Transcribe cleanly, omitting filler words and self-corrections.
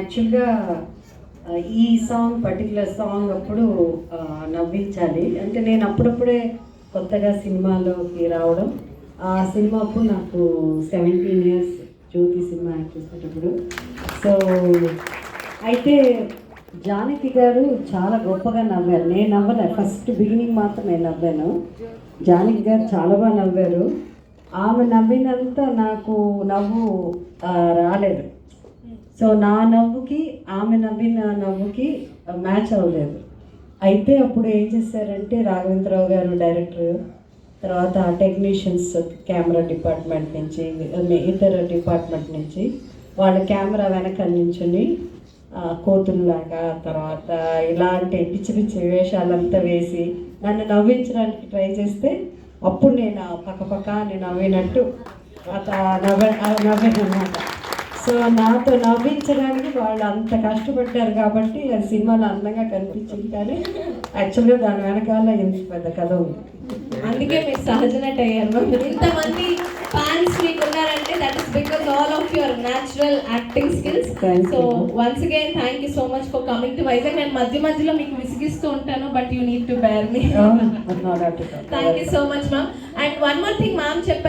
యాక్చువల్గా ఈ song particular song అప్పుడు నవ్వించాలి అంటే నేను అప్పుడప్పుడే కొత్తగా సినిమాలోకి రావడం. ఆ సినిమా అప్పుడు నాకు 17 years జ్యోతి సినిమా యాక్ట్ చేసేటప్పుడు. సో అయితే జానకి గారు చాలా గొప్పగా నవ్వారు. నేను నవ్వలే, ఫస్ట్ బిగినింగ్ మాత్రం నేను నవ్వాను. జానకి గారు చాలా బాగా నవ్వారు. ఆమె నవ్వినంత నాకు నవ్వు రాలేదు. సో నా నవ్వుకి ఆమె నవ్విన నవ్వుకి మ్యాచ్ అవ్వలేదు. అయితే అప్పుడు ఏం చేశారంటే రాఘవేంద్రరావు గారు డైరెక్టర్, తర్వాత టెక్నీషియన్స్ కెమెరా డిపార్ట్మెంట్ నుంచి ఇతర డిపార్ట్మెంట్ నుంచి వాళ్ళ కెమెరా వెనక నించుని కోతుల్లాగా తర్వాత ఇలాంటి పిచ్చి పిచ్చి వేషాలంతా వేసి నన్ను నవ్వించడానికి ట్రై చేస్తే అప్పుడు నేను పక్క నేను నవ్వినట్టు నవ్వానమాట. సో నాతో నవ్వించడానికి వాళ్ళు అంత కష్టపడ్డారు కాబట్టి అది సినిమాలో అందంగా కనిపించింది. కానీ యాక్చువల్గా దాని వెనకాల ఇంత పెద్ద కథ ఉంది. అందుకే మీరు సహజ నటి అయ్యారు. ఇంతమంది ఫ్యాన్స్ మీకు ఉన్నారంటే that is because all of your natural acting skills. So once again thank you so much for coming to Vizag. నేను మధ్యలో మీకు విసిగిస్తూ ఉంటాను, but you need to bear me. Thank you so much ma'am. And one more thing ma'am చెప్పారు.